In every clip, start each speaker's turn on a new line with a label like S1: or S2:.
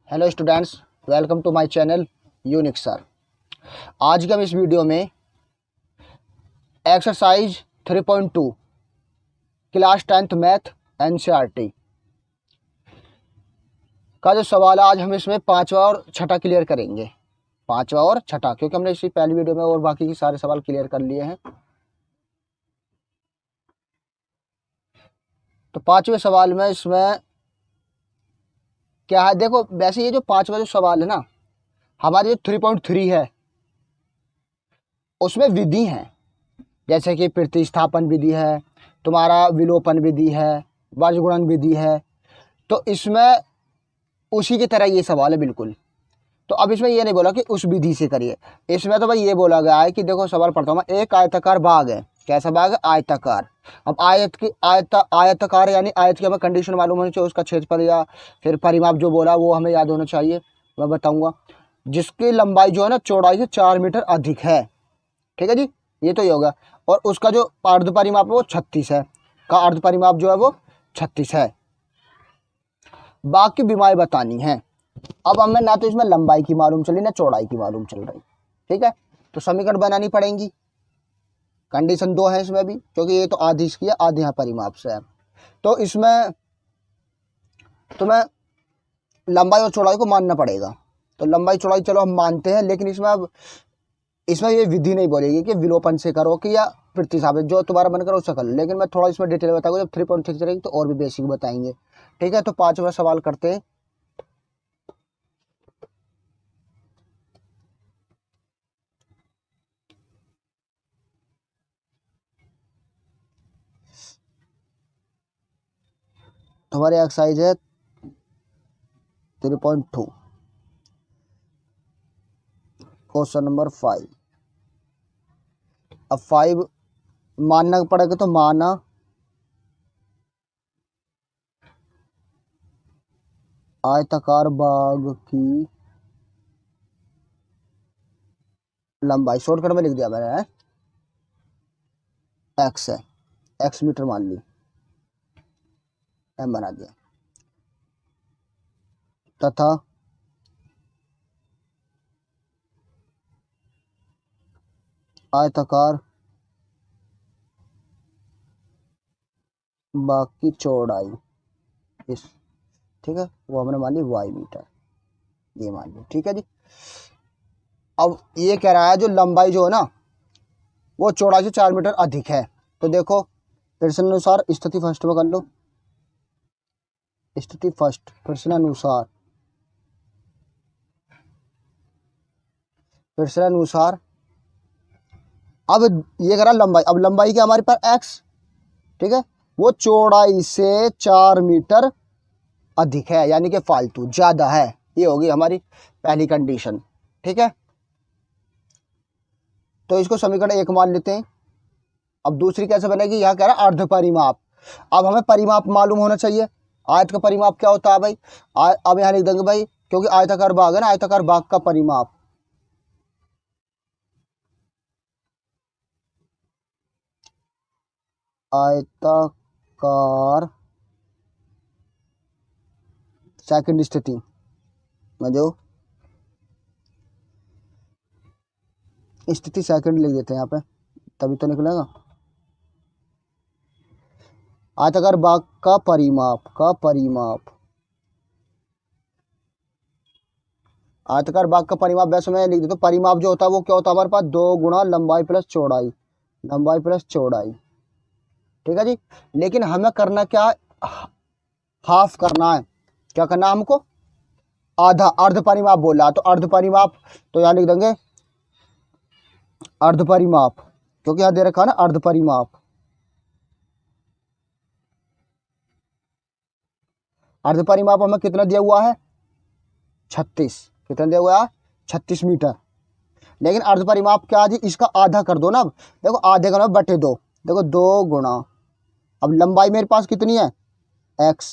S1: Hello students, welcome to my channel unique sir. आज के हम इस वीडियो में exercise 3.2 class 10th math NCERT का जो सवाल है, आज हम इसमें पांचवा और छठा क्लियर करेंगे। पांचवा और छठा, क्योंकि हमने इसी पहली वीडियो में और बाकी के सारे सवाल क्लियर कर लिए हैं। तो पांचवें सवाल में इसमें क्या है, देखो वैसे ये जो पांचवा जो सवाल है ना, हमारी जो 3.3 है उसमें विधि है, जैसे कि प्रतिस्थापन विधि है, तुम्हारा विलोपन विधि है, वर्गगुणन विधि है। तो इसमें उसी की तरह ये सवाल है बिल्कुल। तो अब इसमें ये नहीं बोला कि उस विधि से करिए, इसमें तो भाई ये बोला गया है कि देखो सवाल पढ़ता हूँ मैं। एक आयताकार बाग है। कैसा बाग है? आयताकार। अब आयताकार यानी आयत की हमें कंडीशन मालूम होनी चाहिए, उसका क्षेत्रफल या फिर परिमाप जो बोला वो हमें याद होना चाहिए, मैं बताऊंगा। जिसकी लंबाई जो है ना, चौड़ाई से 4 मीटर अधिक है। ठीक है जी, ये तो ये होगा। और उसका जो अर्ध परिमाप है वो 36 है, का अर्ध परिमाप जो है वो 36 है। बाग की बीमारी बतानी है। अब हमें ना तो इसमें लंबाई की मालूम चली ना चौड़ाई की मालूम चल रही। ठीक है, तो समीकरण बनानी पड़ेंगी। कंडीशन 2 है इसमें भी, क्योंकि ये तो आधी इसकी है, आधी यहाँ परिमाप से है। तो इसमें तुम्हें लंबाई और चौड़ाई को मानना पड़ेगा। तो लंबाई चौड़ाई चलो हम मानते हैं, लेकिन इसमें ये विधि नहीं बोलेगी कि विलोपन से करो कि या प्रतिस्थापित, जो तुम्हारा मन करो उससे कर लो। लेकिन मैं थोड़ा इसमें डिटेल बताऊंगा, जब 3.3 चलेगी तो और भी बेसिक बताएंगे। ठीक है, तो पांचवा सवाल करते हैं। हमारी एक्सरसाइज है 3.2, क्वेश्चन नंबर 5। अब 5 मानना पड़ेगा, तो माना आयताकार बाग की लंबाई, शॉर्टकट में लिख दिया मैंने, एक्स है, एक्स मीटर मान ली, एम बना दिया, तथा आयताकार बाग की चौड़ाई इस, ठीक है, वो हमने मान ली वाई मीटर, ये मान ली। ठीक है जी। अब ये कह रहा है जो लंबाई जो है ना वो चौड़ाई से 4 मीटर अधिक है। तो देखो प्रश्नानुसार स्थिति फर्स्ट में कर लो। स्थिति फर्स्ट, प्रश्नानुसार, प्रश्नानुसार। अब ये कह रहा लंबाई, अब लंबाई क्या हमारे पास एक्स, ठीक है, वो चौड़ाई से 4 मीटर अधिक है, यानी कि फालतू ज्यादा है। ये होगी हमारी पहली कंडीशन। ठीक है, तो इसको समीकरण 1 मान लेते हैं। अब दूसरी कैसे बनेगी? यहाँ कह रहा है अर्ध परिमाप। अब हमें परिमाप मालूम होना चाहिए। आयत का परिमाप क्या होता है भाई? अब यहाँ लिख देंगे भाई, क्योंकि आयताकार बाग है ना, आयताकार बाग का परिमाप, आयताकार सेकंड स्थिति में जो स्थिति सेकंड लिख देते हैं यहाँ पे, तभी तो निकलेगा। आयताकार बाग का परिमाप, आयताकार बाग का परिमाप वैसे मैं लिख देता हूँ। परिमाप जो होता है वो क्या होता है हमारे पास? 2 गुणा लंबाई प्लस चौड़ाई, लंबाई प्लस चौड़ाई। ठीक है जी। लेकिन हमें करना क्या है? हाफ करना है। क्या करना है हमको? आधा, अर्ध परिमाप बोला तो अर्ध परिमाप, तो यहाँ लिख देंगे अर्ध परिमाप, क्योंकि यहाँ दे रखा है ना अर्ध परिमाप। अर्ध परिमाप हमें कितना दिया हुआ है? 36। कितना दिया हुआ है? 36 मीटर। लेकिन अर्ध परिमाप क्या जी? इसका आधा कर दो ना। अब देखो आधे का बटे 2, देखो 2 गुणा, अब लंबाई मेरे पास कितनी है? x,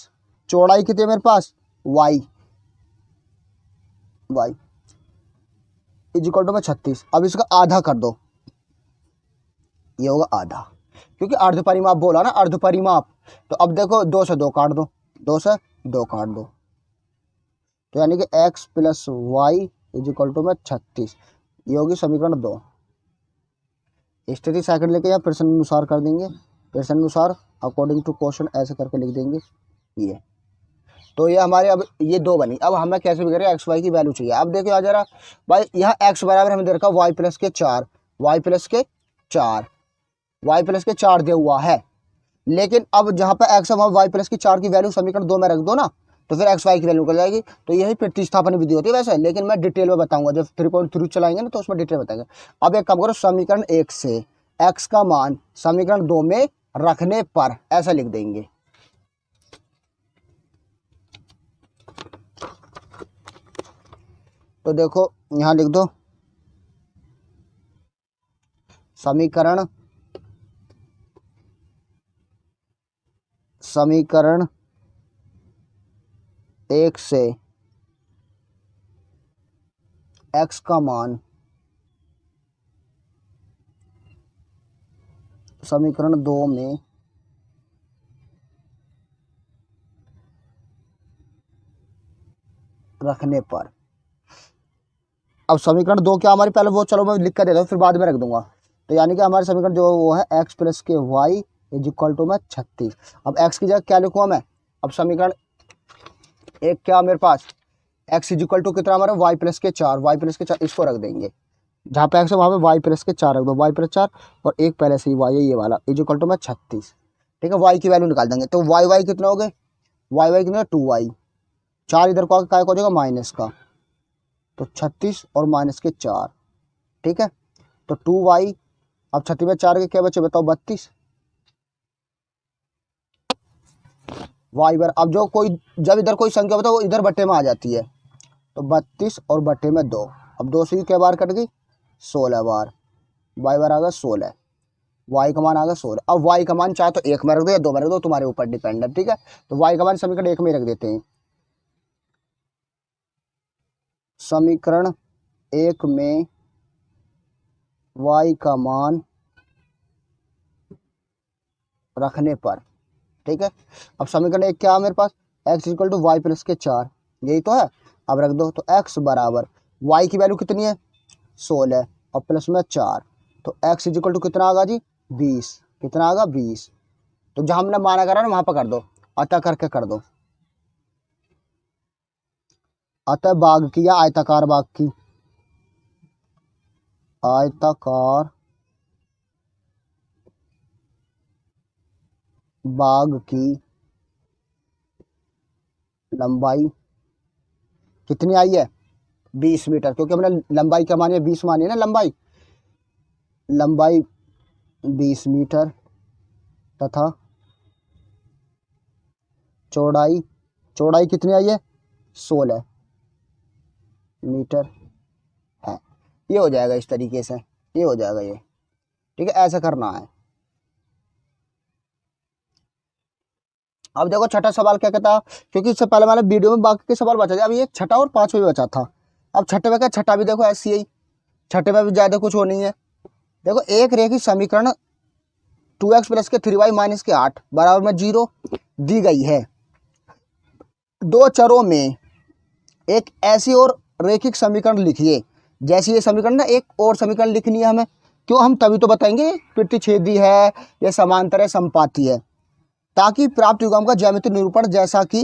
S1: चौड़ाई कितनी है मेरे पास? y, इज इक्वल टू में 36। अब इसका आधा कर दो, ये होगा आधा, क्योंकि अर्ध परिमाप बोला ना, अर्ध परिमाप। तो अब देखो 2 से 2 काट दो, 2 से 2 काट दो, तो यानी कि x plus y is equal to में 36, ये होगी समीकरण 2। स्थिति सेकंड लेके या प्रश्न अनुसार कर देंगे, प्रश्न अनुसार अकॉर्डिंग टू क्वेश्चन ऐसे करके लिख देंगे ये। तो ये हमारे अब ये 2 बनी। अब हमें कैसे भी करें एक्स वाई की वैल्यू चाहिए। अब देखिए आ जरा भाई, यहाँ x बराबर हमें दे रखा वाई प्लस के 4, वाई प्लस के 4, वाई प्लस के 4 दे हुआ है। लेकिन अब जहाँ पे x है वहाँ वाई प्लस की 4 की वैल्यू समीकरण 2 में रख दो ना, तो फिर एक्स वाई की वैल्यू निकल जाएगी। तो यही प्रतिस्थापन विधि होती है वैसे, लेकिन मैं डिटेल में बताऊंगा जब 3.3 चलाएंगे ना, तो उसमें डिटेल बताएंगे। अब एक काम करो, समीकरण 1 से x का मान समीकरण 2 में रखने पर ऐसा लिख देंगे। तो देखो यहां लिख दो समीकरण 1 से x का मान समीकरण 2 में रखने पर। अब समीकरण 2 क्या हमारी, पहले वो चलो मैं लिख कर देता हूँ फिर बाद में रख दूंगा। तो यानी कि हमारे समीकरण जो वो है x प्लस के वाई इज इक्वल टू में 36। अब x की जगह क्या लिखूँ मैं, अब समीकरण 1 क्या मेरे पास x इज इक्वल टू कितना हमारा वाई प्लस के 4, वाई प्लस के 4 इसको रख देंगे। जहाँ पे x है वहाँ पे वाई प्लस के 4 रख दो, वाई प्लस 4 और एक पहले से ही y है ये वाला इज इक्वल टू में 36। ठीक है, y की वैल्यू निकाल देंगे। तो वाई कितना हो गए, वाई कितना 2y, 4 इधर को क्या हो जाएगा माइनस का, तो 36 और माइनस के 4। ठीक है, तो 2y, अब 36 में 4 के क्या बचे बताओ 32 वाई बर। अब जो कोई जब इधर कोई संख्या बताओ वो इधर बट्टे में आ जाती है, तो 32 और बट्टे में 2, अब 2 से क्या बार कट गई 16 बार, वाई बार आ गया 16, वाई का मान आ गया 16। अब वाई का मान चाहे तो 1 में रख दो या 2 में रख दो, तुम्हारे ऊपर डिपेंड है। ठीक है, तो वाई का मान समीकरण 1 में रख देते हैं। समीकरण 1 में वाई का मान रखने पर। ठीक है, अब समीकरण 1 क्या है मेरे पास, x equal to y plus के 4, यही तो है। अब रख दो, तो x बराबर y की वैल्यू कितनी है 16 और प्लस में 4, तो x इक्वल टू कितना आगा जी 20, कितना आगा 20। तो जहां हमने माना करा ना वहां पर कर दो, अतः करके कर दो, अतः बाग की या आयताकार बाग की, आयताकार बाग की लंबाई कितनी आई है 20 मीटर, क्योंकि हमने लंबाई क्या मानी है 20 मानी है ना, लंबाई 20 मीटर तथा चौड़ाई कितनी आई है 16 मीटर है। ये हो जाएगा इस तरीके से, ये हो जाएगा ये। ठीक है, ऐसा करना है। अब देखो छठा सवाल क्या कहता, क्योंकि इससे पहले वाले वीडियो में बाकी के सवाल बचा थे, अब ये छठा और पांचवा भी बचा था। अब छठे में क्या, छठा भी देखो ऐसी ही, छठे में भी ज्यादा कुछ हो नहीं है। देखो एक रेखी समीकरण 2x प्लस के 3y माइनस के 8 बराबर में 0 दी गई है। दो चरों में एक ऐसी और रेखिक समीकरण लिखिए, जैसे ये समीकरण ना, एक और समीकरण लिखनी है हमें। क्यों, हम तभी तो बताएंगे प्रतिच्छेदी है या समांतर है संपाती है, ताकि प्राप्त युग्म का ज्यामितीय निरूपण, जैसा कि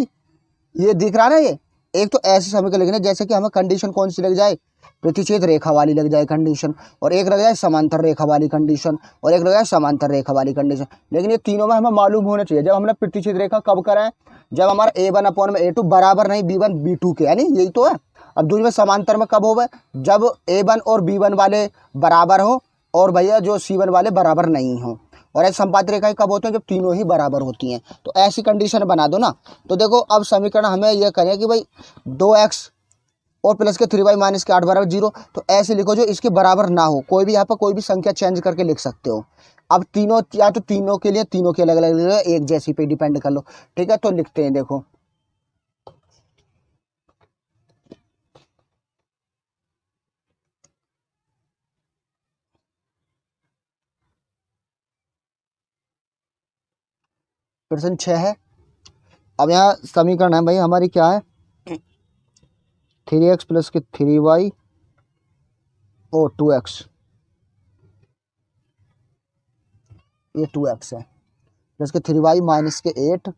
S1: ये दिख रहा है ना, ये एक तो ऐसे समीकरण लिखने जैसे कि हमें कंडीशन कौन सी लग जाए, प्रतिच्छेद रेखा वाली लग जाए कंडीशन, और एक लग जाए समांतर रेखा वाली कंडीशन, और एक लग जाए समांतर रेखा वाली कंडीशन। लेकिन ये तीनों में हमें मालूम होना चाहिए। जब हमने प्रतिच्छेद रेखा कब कराए, जब हमारा a1/a2 बराबर नहीं b1 b2 के, यानी यही तो है। अब दूसरे में समांतर में कब होगा, जब a1 और b1 वाले बराबर हो और भैया जो c1 वाले बराबर नहीं हो। और ऐसे संपात रेखाएं कब होती हैं, जब तीनों ही बराबर होती हैं। तो ऐसी कंडीशन बना दो ना। तो देखो अब समीकरण हमें यह करें कि भाई 2x और प्लस के 3y माइनस के 8 बराबर 0, तो ऐसे लिखो जो इसके बराबर ना हो। कोई भी यहाँ पर कोई भी संख्या चेंज करके लिख सकते हो। अब तीनों, या तो तीनों के लिए तीनों के अलग अलग एक जैसी पे डिपेंड कर लो। ठीक है, तो लिखते हैं, देखो प्रश्न 6 है। अब यहाँ समीकरण है भाई हमारी क्या है, 3x प्लस के 3y और 2x, ये 2x है, प्लस के 3y माइनस के 8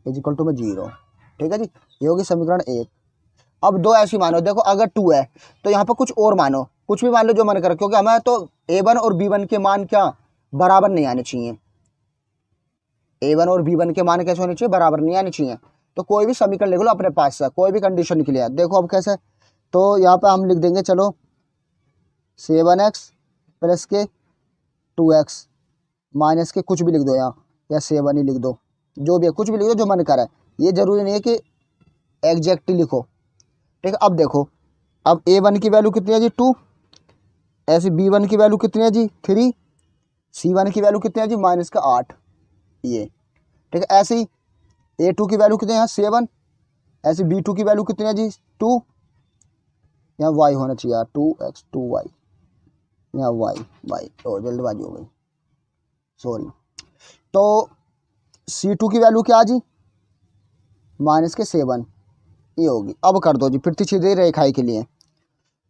S1: इज इक्वल टू में 0। ठीक है जी, ये होगी समीकरण 1। अब दो ऐसी मानो, देखो अगर 2 है तो यहाँ पर कुछ और मानो, कुछ भी मान लो जो मन करे, क्योंकि हमें तो a1 और b1 के मान क्या बराबर नहीं आने चाहिए। a1 और b1 के मान कैसे होने चाहिए, बराबर नहीं आने चाहिए। तो कोई भी समीकरण लिख लो अपने पास से, कोई भी कंडीशन निकले है। देखो अब कैसे, तो यहाँ पे हम लिख देंगे, चलो 7x प्लस के 2x माइनस के कुछ भी लिख दो यहाँ, या 7 ही लिख दो, जो भी है कुछ भी लिख दो जो मन करे, ये जरूरी नहीं है कि एग्जैक्टली लिखो। ठीक है, अब देखो, अब a1 की वैल्यू कितनी है जी 2, ऐसे b1 की वैल्यू कितनी है जी 3, c1 की वैल्यू कितनी है जी माइनस का 8, ये। ठीक है, ऐसे ही a2 की वैल्यू कितनी है 7, ऐसे b2 की वैल्यू कितनी है जी 2, यहाँ y होना चाहिए 2x 2y, यहाँ y तो जल्दबाजी हो गई, सॉरी। तो c2 की वैल्यू क्या जी माइनस के 7, ये होगी। अब कर दो जी प्रतिच्छेदी रेखाएं के लिए,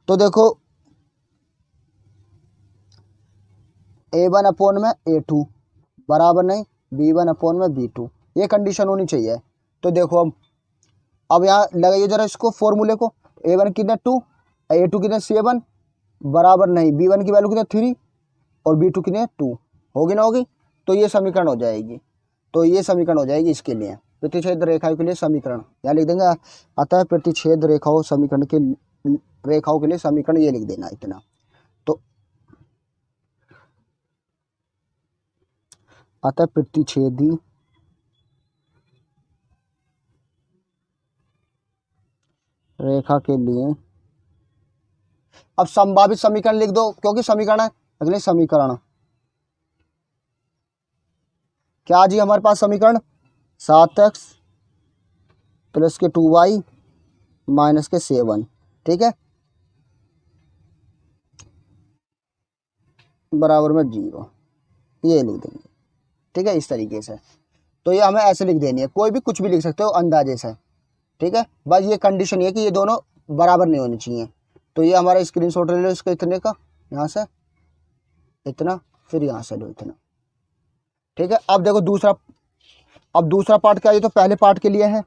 S1: तो देखो a1 अपॉन में a2 बराबर नहीं b1 अपॉन में b2, ये कंडीशन होनी चाहिए। तो देखो अब यहाँ लगाइए जरा इसको फॉर्मूले को, a1 कितने 2, a2 कितने 7 बराबर नहीं b1 की वैल्यू कितने 3 और b2 कितने 2, होगी ना होगी, तो ये समीकरण हो जाएगी। तो ये समीकरण हो जाएगी इसके लिए, प्रतिच्छेद रेखाओं के लिए समीकरण यहाँ लिख देंगे। अतः प्रतिच्छेद रेखाओं समीकरण के रेखाओं के लिए समीकरण ये लिख देना इतना। तो अतः प्रतिच्छेदी रेखा के लिए, अब संभावित समीकरण लिख दो, क्योंकि समीकरण है अगले समीकरण क्या जी हमारे पास समीकरण 7x प्लस के 2y माइनस के 7, ठीक है, बराबर में 0, ये लिख देंगे। ठीक है, इस तरीके से। तो ये हमें ऐसे लिख देनी है, कोई भी कुछ भी लिख सकते हो अंदाजे से। ठीक है, बस ये कंडीशन ये कि ये दोनों बराबर नहीं होनी चाहिए। तो ये हमारा स्क्रीनशॉट ले लो इसका, इतने का, यहाँ से इतना, फिर यहाँ से लो इतना। ठीक है, अब देखो दूसरा, अब दूसरा पार्ट क्या है, ये तो पहले पार्ट के लिए है।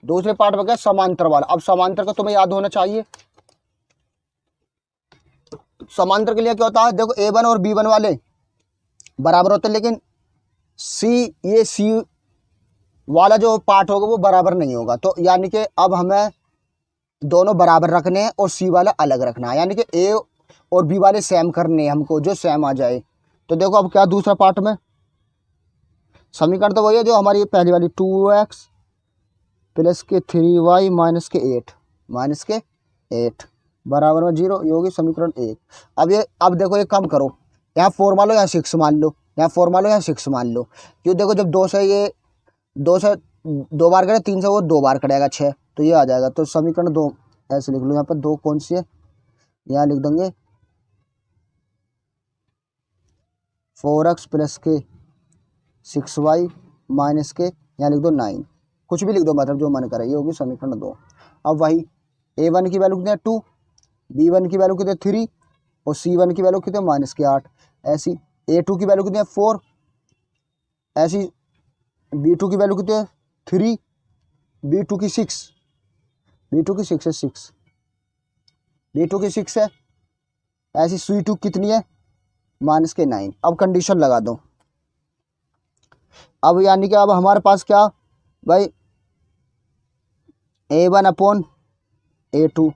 S1: दूसरे पार्ट में क्या समांतर वाला, अब समांतर का तुम्हें याद होना चाहिए। समांतर के लिए क्या होता है, देखो a1 और b1 वाले बराबर होते हैं, लेकिन ये सी वाला जो पार्ट होगा वो बराबर नहीं होगा। तो यानी कि अब हमें दोनों बराबर रखने हैं और सी वाला अलग रखना है, यानी कि ए और बी वाले सेम करने हैं हमको, जो सेम आ जाए। तो देखो अब क्या दूसरा पार्ट में समीकरण तो वही है जो हमारी पहली वाली 2x प्लस के 3y माइनस के 8 बराबर में 0, ये होगी समीकरण 1। अब देखो ये कम करो, यहाँ 4 मान लो, यहाँ 6 मान लो, यहाँ 4 मान लो, यहाँ 6 मान लो। क्यों, देखो जब 2 से ये 2 से 2 बार करे, 3 से वो 2 बार करेगा 6, तो ये आ जाएगा। तो समीकरण 2 ऐसे लिख लो, यहाँ पर 2 कौन सी है, यहाँ लिख देंगे 4x प्लस के 6y माइनस के, यहाँ लिख दो 9, कुछ भी लिख दो, मतलब जो मन करे, ये होगी समीकरण 2। अब वही a1 की वैल्यू कितनी है 2, b1 की वैल्यू कितनी है 3 और c1 की वैल्यू कितनी है माइनस के 8, ऐसी a2 की वैल्यू कितनी है 4, ऐसी b2 की वैल्यू कितनी है 3, b2 की 6, b2 की 6 है 6, b2 की 6 है, ऐसी c2 कितनी है माइनस के 9। अब कंडीशन लगा दो, अब यानी कि अब हमारे पास क्या भाई, a1 अपॉन a2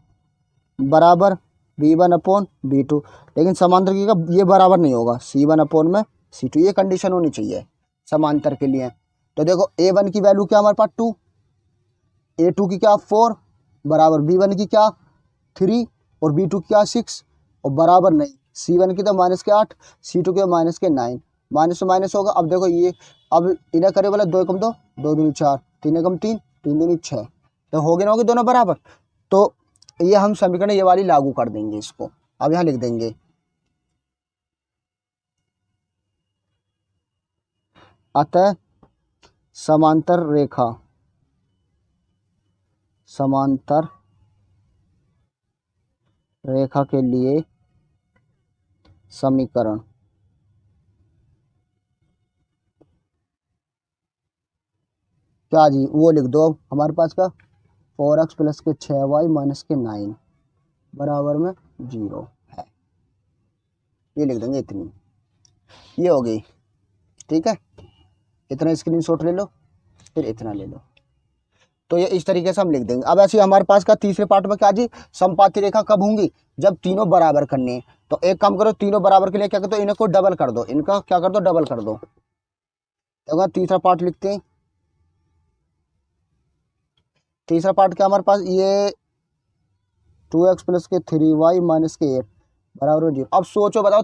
S1: बराबर b1 अपॉन b2, लेकिन समांतर की का ये बराबर नहीं होगा, c1 अपॉन में c2, ये कंडीशन होनी चाहिए समांतर के लिए। तो देखो a1 की वैल्यू क्या हमारे पास 2, a2 की क्या 4 बराबर b1 की क्या 3 और b2 की क्या 6 और बराबर नहीं c1 की तो माइनस के 8, c2 के माइनस के 9, माइनस से माइनस होगा। अब देखो ये, अब इन्हें करे बोला 2 कम 2, 2 दूनी 4, 3 कम 3, 3 दूनी 6, तो होगी ना होगी दोनों बराबर। तो ये हम समीकरण ये वाली लागू कर देंगे इसको। अब यहाँ लिख देंगे अतः समांतर रेखा समांतर रेखा के लिए समीकरण। क्या जी, वो लिख दो। अब हमारे पास का 4x प्लस के 6y माइनस के 9 बराबर में 0 है। ये लिख देंगे इतनी, ये हो गई। ठीक है, इतना स्क्रीनशॉट ले लो, फिर इतना ले लो। तो ये इस तरीके से हम लिख देंगे। अब ऐसे हमारे पास का तीसरे पार्ट में क्या जी, समपाती रेखा कब होंगी, जब तीनों बराबर करने हैं। तो एक काम करो, तीनों बराबर के लिए क्या कर दो, इनको डबल कर दो, इनका क्या कर दो, डबल कर दो। तो तीसरा पार्ट लिखते हैं। तीसरा पार्ट क्या हमारे पास, ये 2x प्लस के 3y माइनस के 8 बराबर 0। अब सोचो, बताओ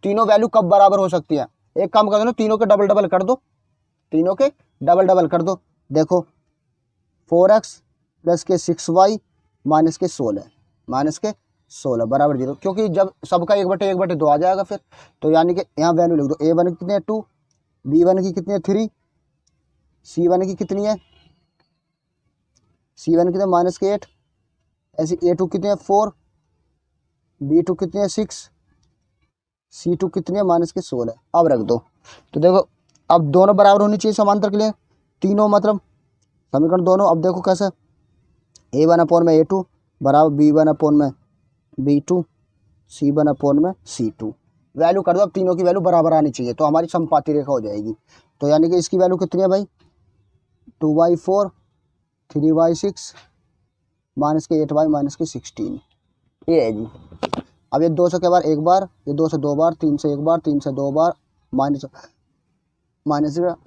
S1: तीनों वैल्यू कब बराबर हो सकती है। एक काम कर दो, तीनों के डबल डबल कर दो, तीनों के डबल डबल कर दो। देखो 4x प्लस के 6y माइनस के 16 बराबर 0, क्योंकि जब सबका 1/2 आ जाएगा फिर। तो यानी कि यहाँ वैल्यू लिख दो, a1 की कितनी है 2, b1 की कितनी है 3, c1 की कितनी है, c1 कितने माइनस के 8, ऐसी a2 कितनी है 4, b2 कितनी है 6, c2 कितनी है माइनस के 16। अब रख दो। तो देखो अब दोनों बराबर होनी चाहिए समांतर के लिए, तीनों मतलब समीकरण दोनों। अब देखो कैसे, a1/a2 बराबर b1/b2, c1/c2। वैल्यू कर दो, अब तीनों की वैल्यू बराबर आनी चाहिए, तो हमारी समपाती रेखा हो जाएगी। तो यानी कि इसकी वैल्यू कितनी है भाई, 2y4 3y6 माइनस के 8y माइनस के 16, ये है जी। अब ये 2 से क्या बार, एक बार, ये 2 से 2 बार, 3 से 1 बार, 3 से 2 बार, माइनस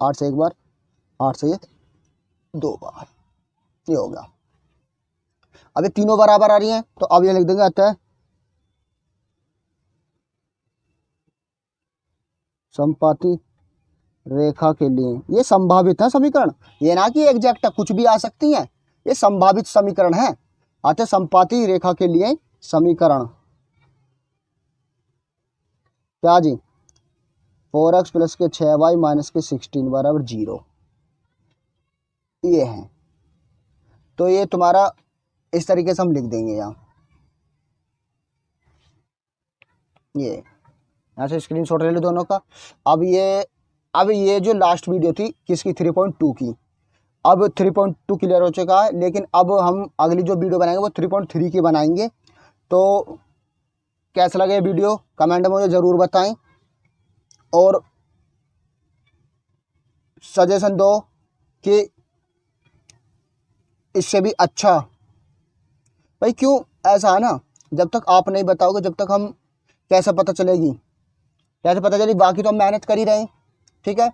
S1: 8 से 1 बार, 8 से ये 2 बार, ये होगा। अब ये तीनों बराबर आ रही हैं, तो अब ये लिख देंगे अतः समपाती रेखा के लिए, ये संभावित है समीकरण, ये ना कि एग्जैक्ट है, कुछ भी आ सकती है, ये संभावित समीकरण है। अतः समपाती रेखा के लिए समीकरण क्या जी, 4x प्लस के 6y माइनस के 16 बराबर 0, ये है। तो ये तुम्हारा इस तरीके से हम लिख देंगे यहाँ, ये यहाँ से स्क्रीनशॉट ले लो दोनों का। अब ये जो लास्ट वीडियो थी किसकी, 3.2 की, अब 3.2 क्लियर हो चुका है, लेकिन अब हम अगली जो वीडियो बनाएंगे वो 3.3 की बनाएंगे। तो कैसा लगे वीडियो कमेंट में मुझे ज़रूर बताएं, और सजेशन दो कि इससे भी अच्छा। भाई क्यों ऐसा है ना, जब तक आप नहीं बताओगे, जब तक हम कैसे पता चलेगी, कैसे पता चलेगी। बाकी तो हम मेहनत कर ही रहे हैं, ठीक है,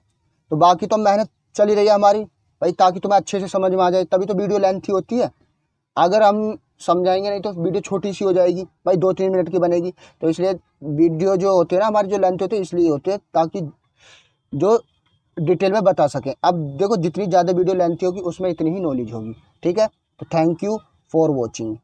S1: तो बाकी तो मेहनत चल ही रही है हमारी भाई, ताकि तुम्हें अच्छे से समझ में आ जाए, तभी तो वीडियो लेंथी होती है। अगर हम समझाएंगे नहीं तो वीडियो छोटी सी हो जाएगी भाई, 2-3 मिनट की बनेगी। तो इसलिए वीडियो जो होती है ना हमारी, जो लेंथ होती है इसलिए होती है, ताकि जो डिटेल में बता सकें। अब देखो जितनी ज़्यादा वीडियो लेंथी होगी उसमें इतनी ही नॉलेज होगी, ठीक है। तो थैंक यू फॉर वॉचिंग।